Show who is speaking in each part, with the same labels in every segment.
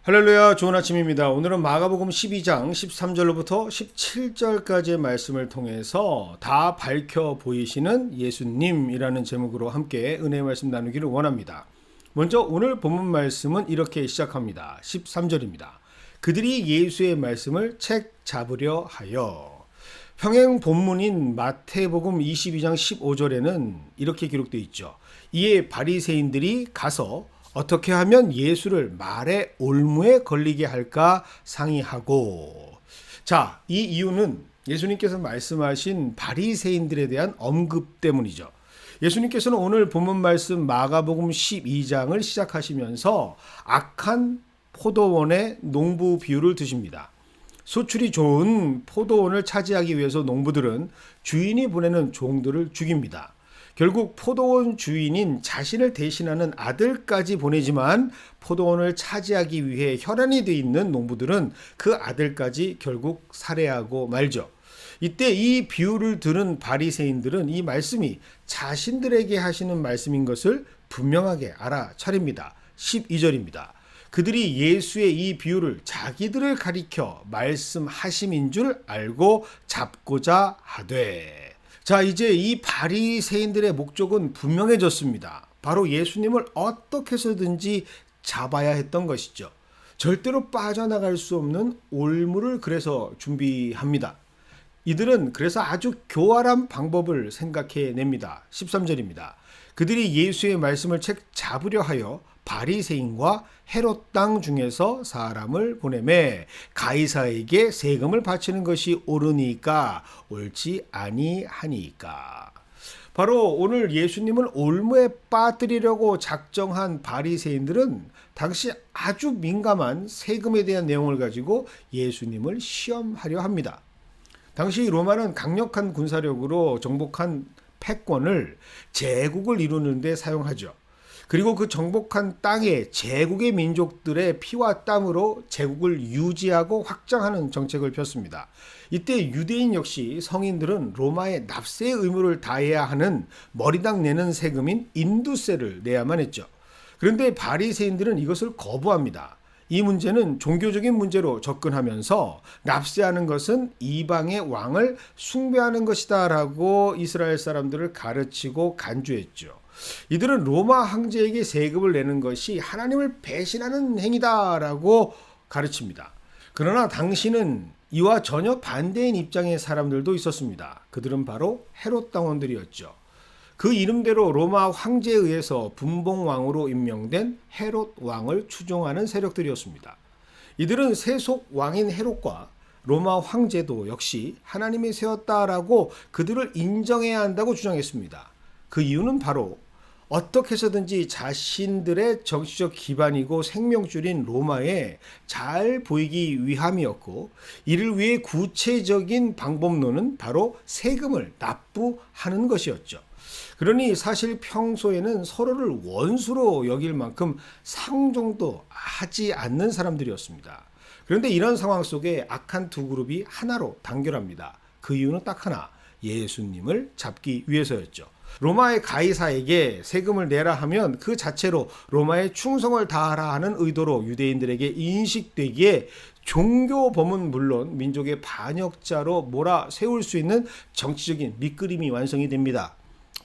Speaker 1: 할렐루야, 좋은 아침입니다. 오늘은 마가복음 12장 13절로부터 17절까지의 말씀을 통해서 다 밝혀 보이시는 예수님이라는 제목으로 함께 은혜의 말씀 나누기를 원합니다. 먼저 오늘 본문 말씀은 이렇게 시작합니다. 13절입니다. 그들이 예수의 말씀을 책 잡으려 하여. 평행 본문인 마태복음 22장 15절에는 이렇게 기록되어 있죠. 이에 바리새인들이 가서 어떻게 하면 예수를 말의 올무에 걸리게 할까 상의하고. 자, 이 이유는 예수님께서 말씀하신 바리새인들에 대한 언급 때문이죠. 예수님께서는 오늘 본문 말씀 마가복음 12장을 시작하시면서 악한 포도원의 농부 비유를 드십니다. 소출이 좋은 포도원을 차지하기 위해서 농부들은 주인이 보내는 종들을 죽입니다. 결국 포도원 주인인 자신을 대신하는 아들까지 보내지만 포도원을 차지하기 위해 혈안이 돼 있는 농부들은 그 아들까지 결국 살해하고 말죠. 이때 이 비유를 들은 바리새인들은 이 말씀이 자신들에게 하시는 말씀인 것을 분명하게 알아차립니다. 12절입니다. 그들이 예수의 이 비유를 자기들을 가리켜 말씀하심인 줄 알고 잡고자 하되. 자, 이제 이 바리새인들의 목적은 분명해졌습니다. 바로 예수님을 어떻게 해서든지 잡아야 했던 것이죠. 절대로 빠져나갈 수 없는 올무를 그래서 준비합니다. 이들은 그래서 아주 교활한 방법을 생각해냅니다. 13절입니다. 그들이 예수의 말씀을 책 잡으려 하여 바리새인과 헤롯 땅 중에서 사람을 보내매 가이사에게 세금을 바치는 것이 옳으니까 옳지 아니하니까. 바로 오늘 예수님을 올무에 빠뜨리려고 작정한 바리새인들은 당시 아주 민감한 세금에 대한 내용을 가지고 예수님을 시험하려 합니다. 당시 로마는 강력한 군사력으로 정복한 패권을 제국을 이루는 데 사용하죠. 그리고 그 정복한 땅에 제국의 민족들의 피와 땀으로 제국을 유지하고 확장하는 정책을 폈습니다. 이때 유대인 역시 성인들은 로마의 납세의 의무를 다해야 하는 머리당 내는 세금인 인두세를 내야만 했죠. 그런데 바리새인들은 이것을 거부합니다. 이 문제는 종교적인 문제로 접근하면서 납세하는 것은 이방의 왕을 숭배하는 것이다 라고 이스라엘 사람들을 가르치고 간주했죠. 이들은 로마 황제에게 세금을 내는 것이 하나님을 배신하는 행위다라고 가르칩니다. 그러나 당시는 이와 전혀 반대인 입장의 사람들도 있었습니다. 그들은 바로 헤롯 당원들이었죠. 그 이름대로 로마 황제에 의해서 분봉왕으로 임명된 헤롯 왕을 추종하는 세력들이었습니다. 이들은 세속 왕인 헤롯과 로마 황제도 역시 하나님이 세웠다라고 그들을 인정해야 한다고 주장했습니다. 그 이유는 바로 어떻게 해서든지 자신들의 정치적 기반이고 생명줄인 로마에 잘 보이기 위함이었고, 이를 위해 구체적인 방법론은 바로 세금을 납부하는 것이었죠. 그러니 사실 평소에는 서로를 원수로 여길 만큼 상종도 하지 않는 사람들이었습니다. 그런데 이런 상황 속에 악한 두 그룹이 하나로 단결합니다. 그 이유는 딱 하나, 예수님을 잡기 위해서였죠. 로마의 가이사에게 세금을 내라 하면 그 자체로 로마에 충성을 다하라 하는 의도로 유대인들에게 인식되기에 종교범은 물론 민족의 반역자로 몰아세울 수 있는 정치적인 밑그림이 완성이 됩니다.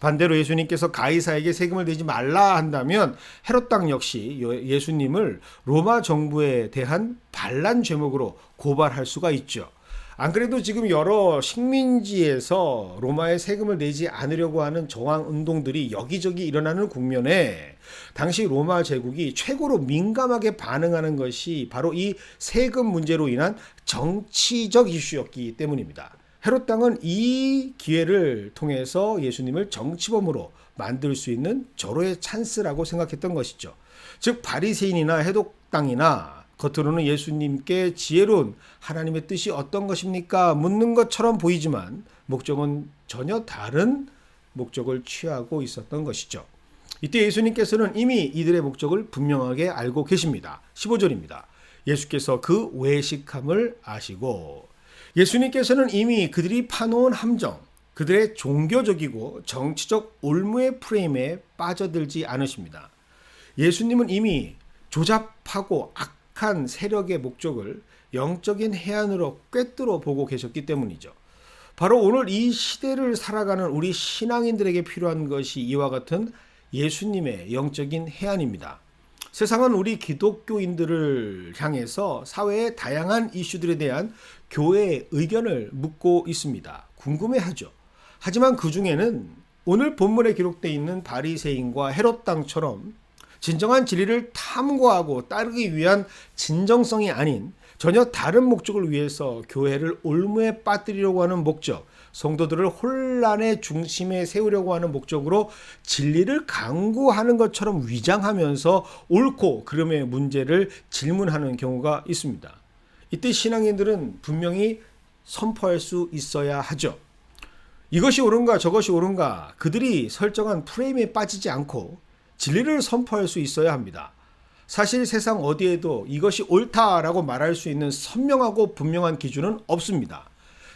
Speaker 1: 반대로 예수님께서 가이사에게 세금을 내지 말라 한다면 헤롯 땅 역시 예수님을 로마 정부에 대한 반란 죄목으로 고발할 수가 있죠. 안 그래도 지금 여러 식민지에서 로마에 세금을 내지 않으려고 하는 저항 운동들이 여기저기 일어나는 국면에 당시 로마 제국이 최고로 민감하게 반응하는 것이 바로 이 세금 문제로 인한 정치적 이슈였기 때문입니다. 헤롯 당은 이 기회를 통해서 예수님을 정치범으로 만들 수 있는 절호의 찬스라고 생각했던 것이죠. 즉 바리새인이나 헤롯 당이나 겉으로는 예수님께 지혜로운 하나님의 뜻이 어떤 것입니까? 묻는 것처럼 보이지만 목적은 전혀 다른 목적을 취하고 있었던 것이죠. 이때 예수님께서는 이미 이들의 목적을 분명하게 알고 계십니다. 15절입니다. 예수께서 그 외식함을 아시고. 예수님께서는 이미 그들이 파놓은 함정, 그들의 종교적이고 정치적 올무의 프레임에 빠져들지 않으십니다. 예수님은 이미 조잡하고 악한 세력의 목적을 영적인 해안으로 꿰뚫어 보고 계셨기 때문이죠. 바로 오늘 이 시대를 살아가는 우리 신앙인들에게 필요한 것이 이와 같은 예수님의 영적인 해안입니다. 세상은 우리 기독교인들을 향해서 사회의 다양한 이슈들에 대한 교회의 의견을 묻고 있습니다. 궁금해하죠. 하지만 그 중에는 오늘 본문에 기록되어 있는 바리새인과 헤롯 당처럼 진정한 진리를 탐구하고 따르기 위한 진정성이 아닌 전혀 다른 목적을 위해서 교회를 올무에 빠뜨리려고 하는 목적, 성도들을 혼란의 중심에 세우려고 하는 목적으로 진리를 강구하는 것처럼 위장하면서 옳고 그름의 문제를 질문하는 경우가 있습니다. 이때 신앙인들은 분명히 선포할 수 있어야 하죠. 이것이 옳은가 저것이 옳은가 그들이 설정한 프레임에 빠지지 않고 진리를 선포할 수 있어야 합니다. 사실 세상 어디에도 이것이 옳다라고 말할 수 있는 선명하고 분명한 기준은 없습니다.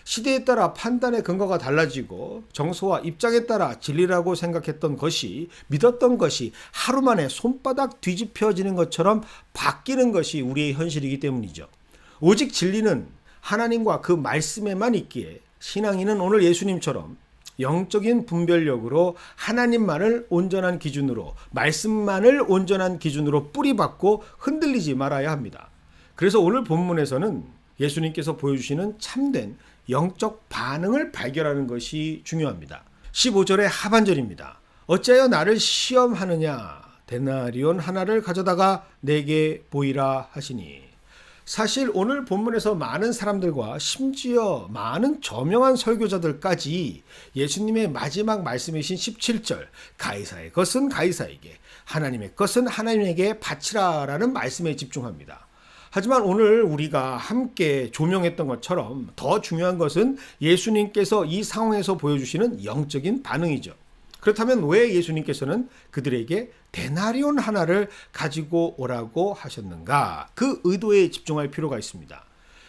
Speaker 1: 시대에 따라 판단의 근거가 달라지고 정서와 입장에 따라 진리라고 생각했던 것이, 믿었던 것이 하루 만에 손바닥 뒤집혀지는 것처럼 바뀌는 것이 우리의 현실이기 때문이죠. 오직 진리는 하나님과 그 말씀에만 있기에 신앙인은 오늘 예수님처럼 영적인 분별력으로 하나님만을 온전한 기준으로, 말씀만을 온전한 기준으로 뿌리박고 흔들리지 말아야 합니다. 그래서 오늘 본문에서는 예수님께서 보여주시는 참된 영적 반응을 발견하는 것이 중요합니다. 15절의 하반절입니다. 어찌하여 나를 시험하느냐? 데나리온 하나를 가져다가 내게 보이라 하시니. 사실 오늘 본문에서 많은 사람들과 심지어 많은 저명한 설교자들까지 예수님의 마지막 말씀이신 17절 가이사의 것은 가이사에게 하나님의 것은 하나님에게 바치라라는 말씀에 집중합니다. 하지만 오늘 우리가 함께 조명했던 것처럼 더 중요한 것은 예수님께서 이 상황에서 보여주시는 영적인 반응이죠. 그렇다면 왜 예수님께서는 그들에게 데나리온 하나를 가지고 오라고 하셨는가? 그 의도에 집중할 필요가 있습니다.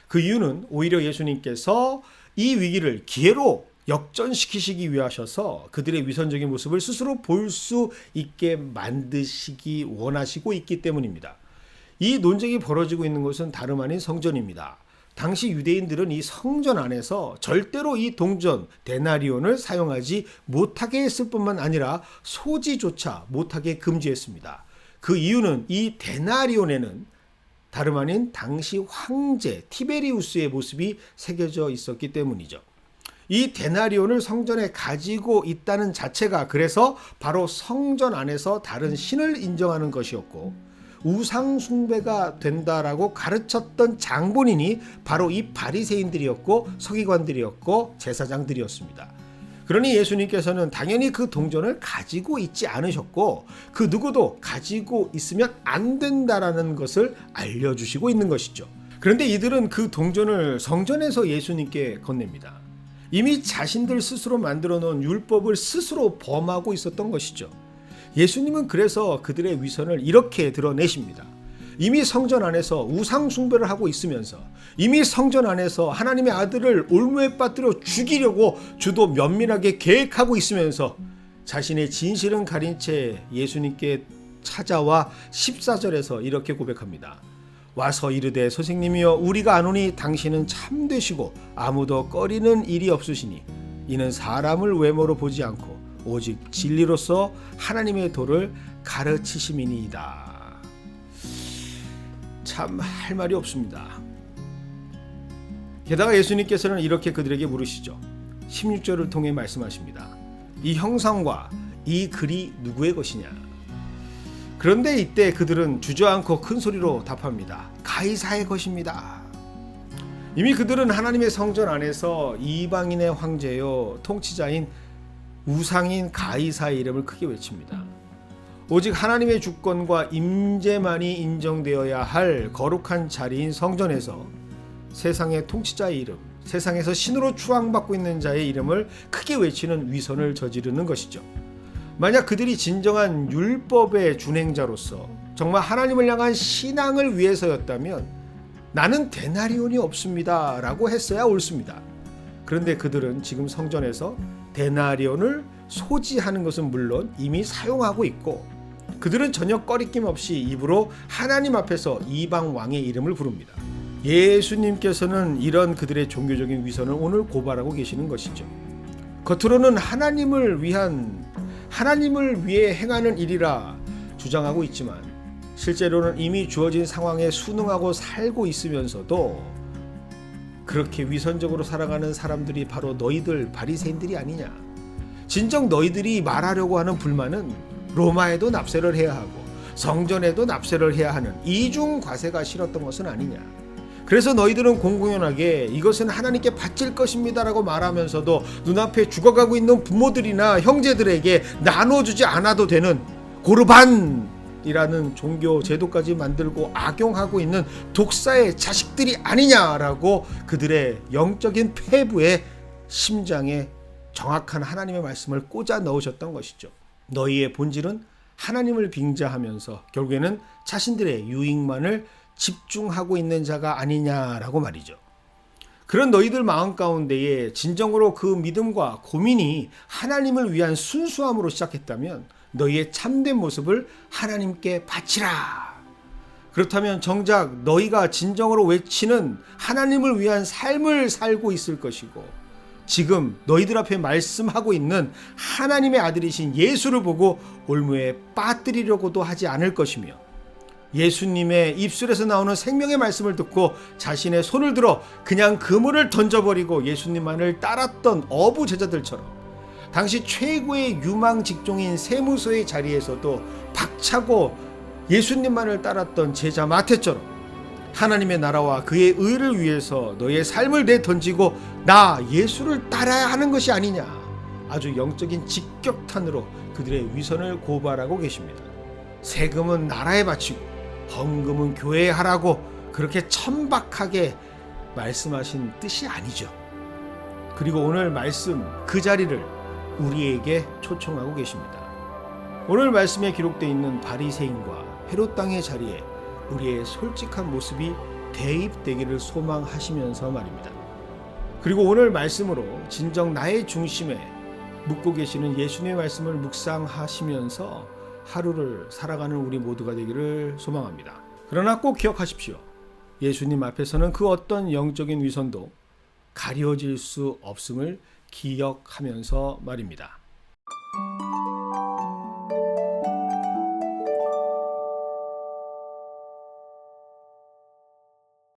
Speaker 1: 그 이유는 오히려 예수님께서 이 위기를 기회로 역전시키시기 위하셔서 그들의 위선적인 모습을 스스로 볼 수 있게 만드시기 원하시고 있기 때문입니다. 이 논쟁이 벌어지고 있는 것은 다름 아닌 성전입니다. 당시 유대인들은 이 성전 안에서 절대로 이 동전 데나리온을 사용하지 못하게 했을 뿐만 아니라 소지조차 못하게 금지했습니다. 그 이유는 이 데나리온에는 다름 아닌 당시 황제 티베리우스의 모습이 새겨져 있었기 때문이죠. 이 데나리온을 성전에 가지고 있다는 자체가 그래서 바로 성전 안에서 다른 신을 인정하는 것이었고, 우상 숭배가 된다라고 가르쳤던 장본인이 바로 이 바리새인들이었고 서기관들이었고 제사장들이었습니다. 그러니 예수님께서는 당연히 그 동전을 가지고 있지 않으셨고 그 누구도 가지고 있으면 안 된다라는 것을 알려주시고 있는 것이죠. 그런데 이들은 그 동전을 성전에서 예수님께 건넵니다. 이미 자신들 스스로 만들어 놓은 율법을 스스로 범하고 있었던 것이죠. 예수님은 그래서 그들의 위선을 이렇게 드러내십니다. 이미 성전 안에서 우상 숭배를 하고 있으면서 이미 성전 안에서 하나님의 아들을 올무에 빠뜨려 죽이려고 주도 면밀하게 계획하고 있으면서 자신의 진실은 가린 채 예수님께 찾아와 14절에서 이렇게 고백합니다. 와서 이르되 선생님이여 우리가 아노니 당신은 참되시고 아무도 꺼리는 일이 없으시니 이는 사람을 외모로 보지 않고 오직 진리로서 하나님의 도를 가르치심이니이다. 참 할 말이 없습니다. 게다가 예수님께서는 이렇게 그들에게 물으시죠. 16절을 통해 말씀하십니다. 이 형상과 이 글이 누구의 것이냐? 그런데 이때 그들은 주저앉고 큰 소리로 답합니다. 가이사의 것입니다. 이미 그들은 하나님의 성전 안에서 이방인의 황제요 통치자인 우상인 가이사의 이름을 크게 외칩니다. 오직 하나님의 주권과 임재만이 인정되어야 할 거룩한 자리인 성전에서 세상의 통치자의 이름, 세상에서 신으로 추앙받고 있는 자의 이름을 크게 외치는 위선을 저지르는 것이죠. 만약 그들이 진정한 율법의 준행자로서 정말 하나님을 향한 신앙을 위해서였다면 나는 데나리온이 없습니다 라고 했어야 옳습니다. 그런데 그들은 지금 성전에서 데나리온을 소지하는 것은 물론 이미 사용하고 있고 그들은 전혀 꺼리낌 없이 입으로 하나님 앞에서 이방 왕의 이름을 부릅니다. 예수님께서는 이런 그들의 종교적인 위선을 오늘 고발하고 계시는 것이죠. 겉으로는 하나님을 위해 행하는 일이라 주장하고 있지만 실제로는 이미 주어진 상황에 순응하고 살고 있으면서도 그렇게 위선적으로 살아가는 사람들이 바로 너희들 바리새인들이 아니냐. 진정 너희들이 말하려고 하는 불만은 로마에도 납세를 해야 하고 성전에도 납세를 해야 하는 이중 과세가 싫었던 것은 아니냐. 그래서 너희들은 공공연하게 이것은 하나님께 바칠 것입니다라고 말하면서도 눈앞에 죽어가고 있는 부모들이나 형제들에게 나눠주지 않아도 되는 고르반이라는 종교 제도까지 만들고 악용하고 있는 독사의 자식들이 아니냐라고 그들의 영적인 폐부의 심장에 정확한 하나님의 말씀을 꽂아 넣으셨던 것이죠. 너희의 본질은 하나님을 빙자하면서 결국에는 자신들의 유익만을 집중하고 있는 자가 아니냐라고 말이죠. 그런 너희들 마음 가운데에 진정으로 그 믿음과 고민이 하나님을 위한 순수함으로 시작했다면 너희의 참된 모습을 하나님께 바치라. 그렇다면 정작 너희가 진정으로 외치는 하나님을 위한 삶을 살고 있을 것이고 지금 너희들 앞에 말씀하고 있는 하나님의 아들이신 예수를 보고 올무에 빠뜨리려고도 하지 않을 것이며 예수님의 입술에서 나오는 생명의 말씀을 듣고 자신의 손을 들어 그냥 그물을 던져버리고 예수님만을 따랐던 어부 제자들처럼 당시 최고의 유망 직종인 세무서의 자리에서도 박차고 예수님만을 따랐던 제자 마태처럼 하나님의 나라와 그의 의를 위해서 너의 삶을 내던지고 나 예수를 따라야 하는 것이 아니냐. 아주 영적인 직격탄으로 그들의 위선을 고발하고 계십니다. 세금은 나라에 바치고 헌금은 교회에 하라고 그렇게 천박하게 말씀하신 뜻이 아니죠. 그리고 오늘 말씀 그 자리를 우리에게 초청하고 계십니다. 오늘 말씀에 기록되어 있는 바리새인과 헤롯 땅의 자리에 우리의 솔직한 모습이 대입되기를 소망하시면서 말입니다. 그리고 오늘 말씀으로 진정 나의 중심에 묻고 계시는 예수님의 말씀을 묵상하시면서 하루를 살아가는 우리 모두가 되기를 소망합니다. 그러나 꼭 기억하십시오. 예수님 앞에서는 그 어떤 영적인 위선도 가려질 수 없음을 기억하면서 말입니다.